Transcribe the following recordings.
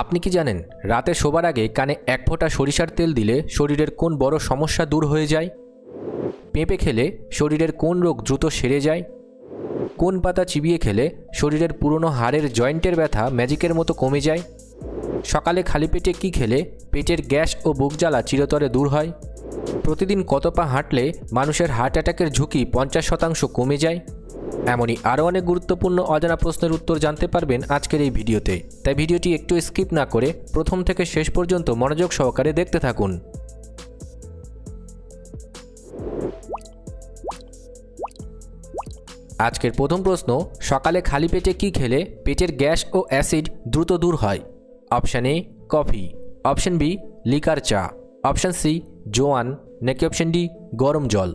আপনি কি জানেন রাতে শোবার আগে কানে এক ফোঁটা সরিষার তেল দিলে শরীরের কোন বড় সমস্যা দূর হয়ে যায়? পেঁপে খেলে শরীরের কোন রোগ দ্রুত সেরে যায়? কোন পাতা চিবিয়ে খেলে শরীরের পুরনো হাড়ের জয়েন্টের ব্যথা ম্যাজিকের মতো কমে যায়? সকালে খালি পেটে কী খেলে পেটের গ্যাস ও বুক জ্বালা চিরতরে দূর হয়? প্রতিদিন কত পা হাঁটলে মানুষের হার্ট অ্যাটাকের ঝুঁকি 50% কমে যায়? এমনই আরও অনেক গুরুত্বপূর্ণ অজানা প্রশ্নের উত্তর জানতে পারবেন আজকের এই ভিডিওতে, তাই ভিডিওটি একটু স্কিপ না করে প্রথম থেকে শেষ পর্যন্ত মনোযোগ সহকারে দেখতে থাকুন। আজকের প্রথম প্রশ্ন, সকালে খালি পেটে কী খেলে পেটের গ্যাস ও অ্যাসিড দ্রুত দূর হয়? Option A coffee, option B liquor চা, অপশান সি জোয়ান, নাকি অপশান ডি গরম জল?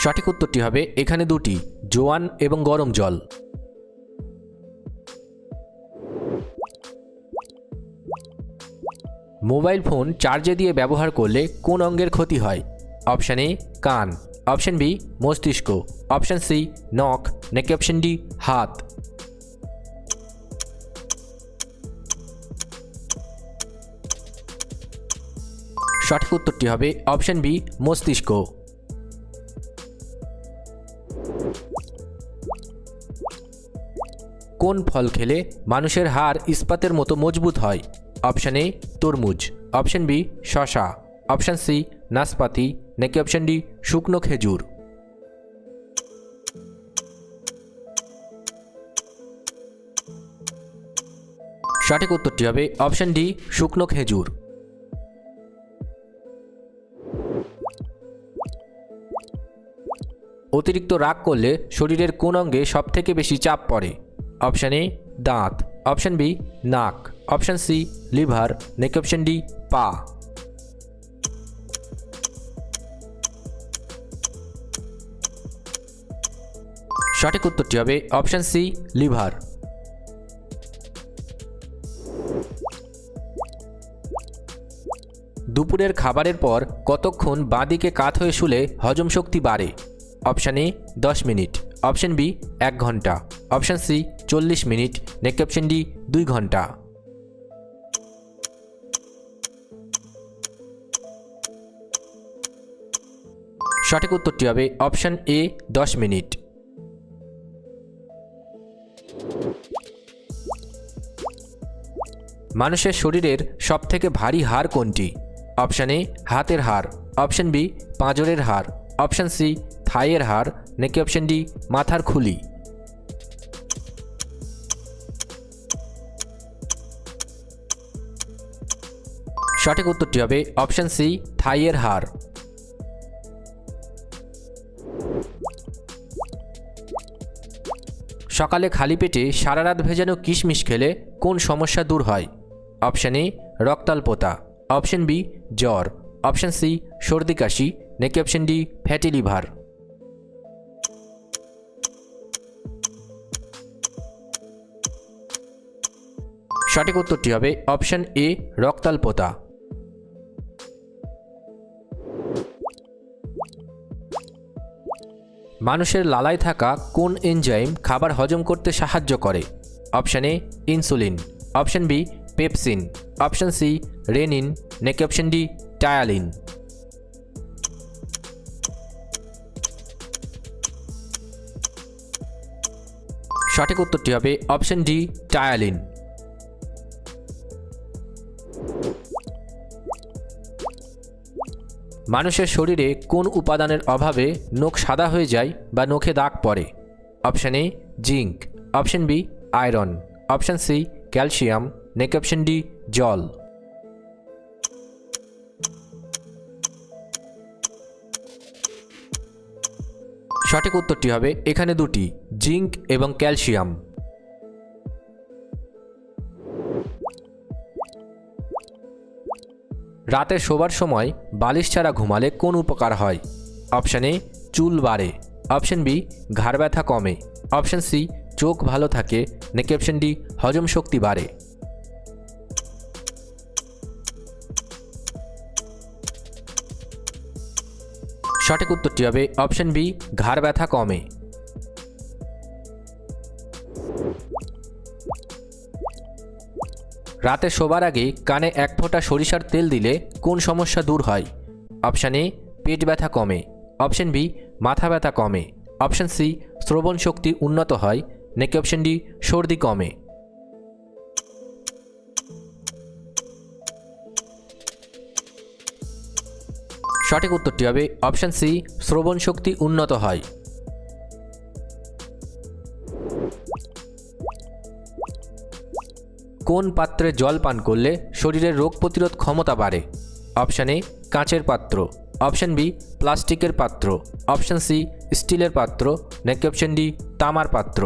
সঠিক উত্তরটি হবে এখানে দুটি, জোয়ান এবং গরম জল। মোবাইল ফোন চার্জে দিয়ে ব্যবহার করলে কোন অঙ্গের ক্ষতি হয়? অপশান এ কান, অপশান বি মস্তিষ্ক, অপশান সি নখ, নাকি অপশান ডি হাত? সঠিক উত্তরটি হবে অপশান বি মস্তিষ্ক। কোন ফল খেলে মানুষের হাড় ইস্পাতের মতো মজবুত হয়? অপশান এ তরমুজ, অপশান বি শসা, অপশান সি নাশপাতি, নাকি অপশান ডি শুকনো খেজুর? সঠিক উত্তরটি হবে অপশান ডি শুকনো খেজুর। অতিরিক্ত রাগ করলে শরীরের কোন অঙ্গে সবথেকে বেশি চাপ পড়ে? অপশান এ দাঁত, অপশান বি নাক, অপশান সি লিভার, নাকি অপশান ডি পা? সঠিক উত্তরটি হবে অপশান সি লিভার। দুপুরের খাবারের পর কতক্ষণ বাঁ দিকে কাত হয়ে শুলে হজম শক্তি বাড়ে? Option A 10 minute, option B 1 ঘন্টা, অপশান সি 40 মিনিট, নাকি অপশান ডি 2 ঘন্টা? সঠিক উত্তরটি হবে অপশান এ 10 মিনিট। মানুষের শরীরের সবথেকে ভারী হাড় কোনটি? অপশান এ হাতের হাড়, অপশান বি পাঁজরের হাড়, অপশান সি থাইয়ের হাড়, নাকি অপশান ডি মাথার খুলি? সঠিক উত্তরটি হবে অপশান সি থাইয়ের হাড়। সকালে খালি পেটে সারা রাত ভেজানো কিশমিশ খেলে কোন সমস্যা দূর হয়? অপশান এ রক্তাল্পতা, অপশান বি জ্বর, অপশান সি সর্দি কাশি, নাকি অপশান ডি ফ্যাটি লিভার? সঠিক উত্তরটি হবে অপশান এ রক্তাল্পতা। মানুষের লালায় থাকা কোন এনজাইম খাবার হজম করতে সাহায্য করে? Option A insulin, option B pepsin, option C rennin, নাকি অপশান ডি টায়ালিন? সঠিক উত্তরটি হবে অপশান ডি টায়ালিন। মানুষের শরীরে কোন উপাদানের অভাবে নখ সাদা হয়ে যায় বা নখে দাগ পড়ে? Option A zinc, option B iron, option C calcium, নাকি অপশান ডি জল? সঠিক উত্তরটি হবে এখানে দুটি, জিঙ্ক এবং ক্যালসিয়াম। রাতে শোবার সময় বালিশ ছাড়া ঘুমালে কোন উপকার হয়? অপশান এ চুল বাড়ে, অপশান বি ঘাড় ব্যথা কমে, অপশান সি চোখ ভালো থাকে, নাকি অপশান ডি হজম শক্তি বাড়ে? সঠিক উত্তরটি হবে অপশন বি, ঘাড় ব্যথা কমে। রাতে শোবার আগে কানে 1 ফোঁটা সরিষার তেল দিলে কোন সমস্যা দূর হয়? অপশান এ, পেট ব্যথা কমে। অপশন বি, মাথা ব্যথা কমে। অপশন সি, শ্রবণ শক্তি উন্নত হয়। নাকি অপশন ডি, সর্দি কমে? সঠিক উত্তরটি হবে অপশন সি, শ্রবণ শক্তি উন্নত হয়। কোন পাত্রে জল পান করলে শরীরের রোগ প্রতিরোধ ক্ষমতা বাড়ে? অপশান এ, কাঁচের পাত্র। অপশন বি, প্লাস্টিকের পাত্র। অপশন সি, স্টিলের পাত্র। নাকি অপশন ডি, তামার পাত্র?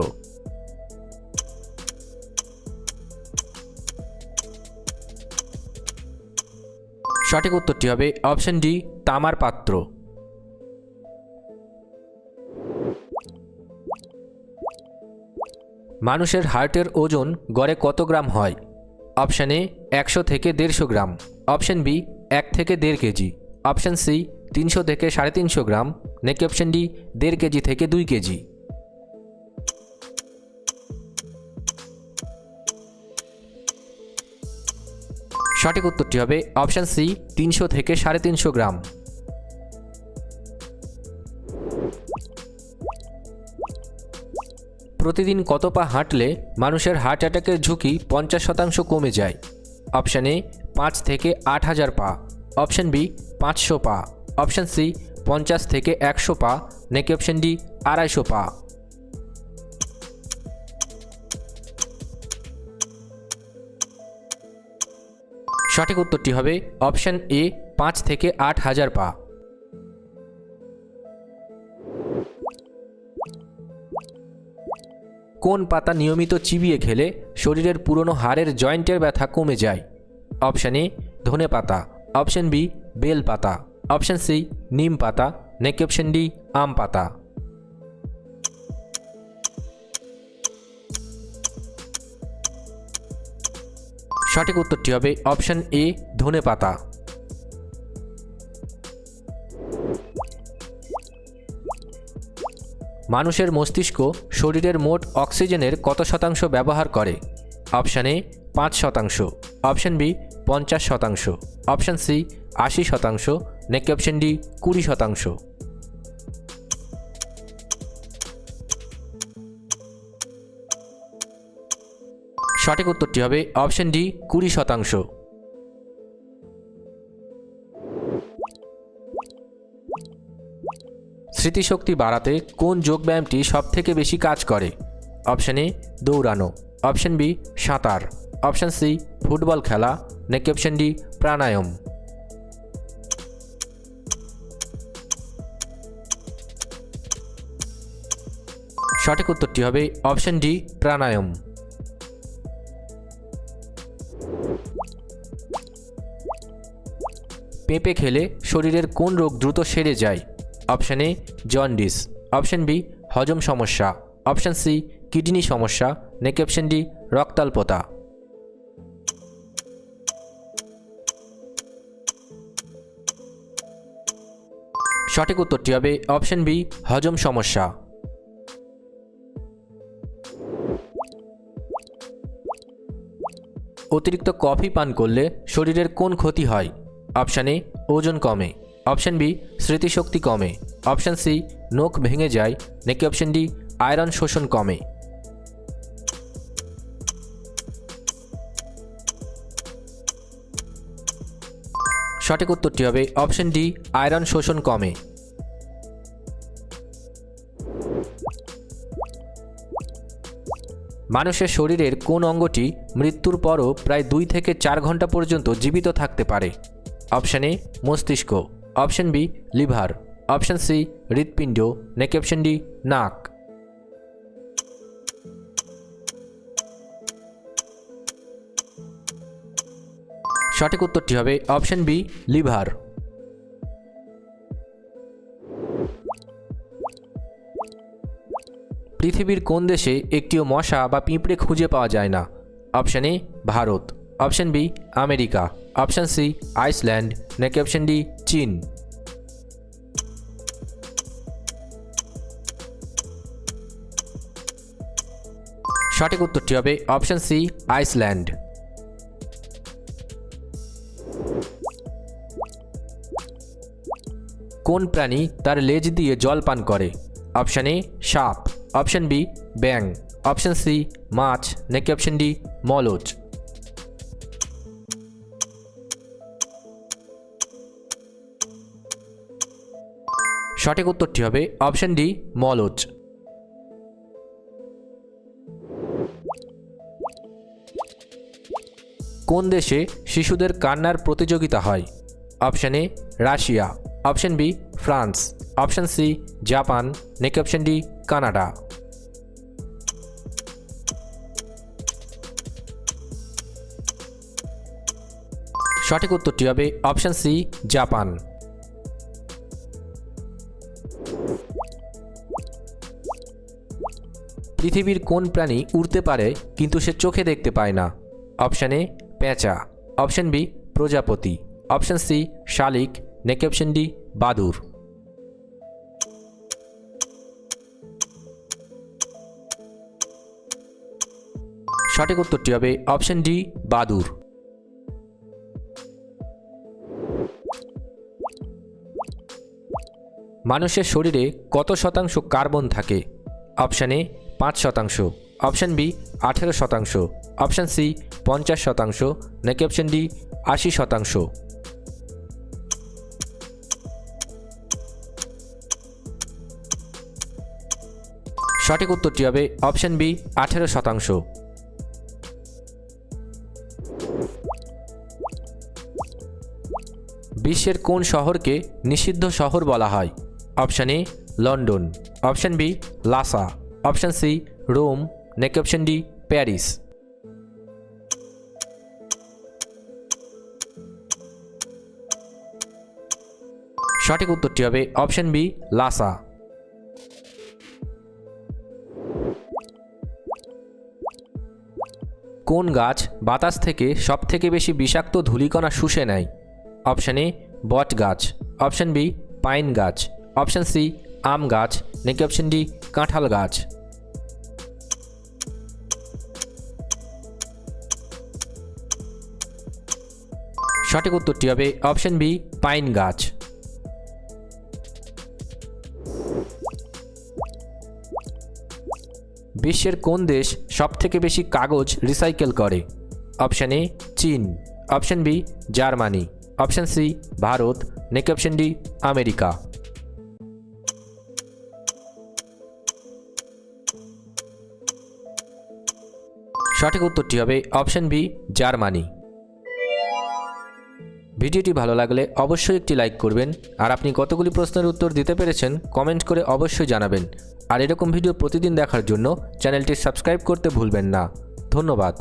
সঠিক উত্তরটি হবে অপশন ডি, তামার পাত্র। মানুষের হার্টের ওজন গড়ে কত গ্রাম হয়? অপশান এ, 100 থেকে 150 গ্রাম। অপশন বি, 1 থেকে 1.5 কেজি। অপশন সি, 300 থেকে 350 গ্রাম। নাকি অপশন ডি, 1.5 কেজি থেকে 2 কেজি? সঠিক উত্তরটি হবে অপশন সি, 300 থেকে 350 গ্রাম। প্রতিদিন কত পা হাঁটলে মানুষের হার্ট অ্যাটাকের ঝুঁকি 50% কমে যায়? অপশান এ, 5 থেকে 8000 পা। অপশন বি, 500 পা। অপশন সি, 50 থেকে 100 পা। নাকি অপশন ডি, 250 পা? সঠিক উত্তরটি হবে অপশন এ, 5 থেকে 8000 পা। কোন পাতা নিয়মিত চিবিয়ে খেলে শরীরের পুরনো হাড়ের জয়েন্টের ব্যথা কমে যায়? অপশান এ, ধনে পাতা। অপশন বি, বেল পাতা। অপশন সি, নিম পাতা। নাকি অপশন ডি, আম পাতা? সঠিক উত্তরটি হবে অপশন এ, ধনে পাতা। মানুষের মস্তিষ্ক শরীরের মোট অক্সিজেনের কত শতাংশ ব্যবহার করে? Option A, 5%। Option B, 50%। Option C, 80%। নাকি অপশন ডি, 20%? সঠিক উত্তরটি হবে অপশন ডি, 20%। স্মৃতিশক্তি বাড়াতে কোন যোগব্যায়ামটি সবথেকে বেশি কাজ করে? অপশন এ, দৌড়ানো। অপশন বি, সাঁতার। অপশন সি, ফুটবল খেলা। নাকি অপশন ডি, প্রাণায়াম? সঠিক উত্তরটি হবে অপশন ডি, প্রাণায়াম। পেঁপে খেলে শরীরের কোন রোগ দ্রুত সেরে যায়? Option A, jaundice. Option B, হজম সমস্যা। অপশন সি, কিডনি সমস্যা। নাকি অপশন ডি, রক্তাল্পতা? সঠিক উত্তরটি হবে অপশন বি, হজম সমস্যা। অতিরিক্ত কফি পান করলে শরীরের কোন ক্ষতি হয়? অপশান এ, ওজন কমে। অপশন বি, স্মৃতিশক্তি কমে। অপশন সি, নখ ভেঙে যায়। নাকি অপশন ডি, আয়রন শোষণ কমে? সঠিক উত্তরটি হবে অপশন ডি, আয়রন শোষণ কমে। মানুষের শরীরের কোন অঙ্গটি মৃত্যুর পরও প্রায় 2 থেকে 4 ঘন্টা পর্যন্ত জীবিত থাকতে পারে? অপশন এ, মস্তিষ্ক। Option B, liver. Option C, হৃৎপিণ্ড। নাকি অপশন ডি, নাক? সঠিক উত্তরটি হবে অপশন বি, লিভার। পৃথিবীর কোন দেশে একটিও মশা বা পিঁপড়ে খুঁজে পাওয়া যায় না? Option A, Bharat. Option B, America. Option C, Iceland. নাকি অপশন ডি, চীন? সঠিক উত্তরটি হবে অপশন সি আইসল্যান্ড। কোন প্রাণী তার লেজ দিয়ে জল পান করে? অপশন এ সাপ, অপশন বি ব্যাং, অপশন সি মাছ, নাকি অপশন ডি মলজ। সঠিক উত্তরটি হবে অপশন ডি মলজ। কোন দেশে শিশুদের কান্নার প্রতিযোগিতা হয়? Option A Russia, option B France, option C Japan, নাকি অপশন ডি কানাডা। সঠিক উত্তরটি হবে অপশন সি জাপান। পৃথিবীর কোন প্রাণী উড়তে পারে কিন্তু সে চোখে দেখতে পায় না? অপশন এ পেঁচা, অপশন বি প্রজাপতি, অপশন সি শালিক, নাকি অপশন ডি বাদুড়। সঠিক উত্তরটি হবে অপশন ডি বাদুড়। মানুষের শরীরে কত শতাংশ কার্বন থাকে? Option A 5%, option B 18%, option C 50%, নাকি অপশন ডি 80%। সঠিক উত্তরটি হবে অপশন বি 18%। বিশ্বের কোন শহরকে নিষিদ্ধ শহর বলা হয়? Option A London, option B Lhasa, option C Rome, নাকি অপশন ডি প্যারিস। সঠিক উত্তরটি হবে অপশন বি লাসা। কোন গাছ বাতাস থেকে সবথেকে বেশি বিষাক্ত ধূলিকণা শুষে নেয়? অপশন এ বট গাছ, অপশন বি পাইন গাছ, অপশন সি আম গাছ, নাকি অপশন ডি কাঁঠাল গাছ। সঠিক উত্তরটি হবে অপশন বি পাইন গাছ। বিশ্বের কোন দেশ সবথেকে বেশি কাগজ রিসাইকেল করে? অপশন এ চীন, option B Germany, option C Bharat, নাকি অপশন ডি আমেরিকা। সঠিক উত্তরটি হবে অপশন বি জার্মানি। ভিডিওটি ভালো লাগলে অবশ্যই একটি লাইক করবেন, আর আপনি কতগুলি প্রশ্নের উত্তর দিতে পেরেছেন কমেন্ট করে অবশ্যই জানাবেন। আর এরকম ভিডিও প্রতিদিন দেখার জন্য চ্যানেলটি সাবস্ক্রাইব করতে ভুলবেন না। ধন্যবাদ।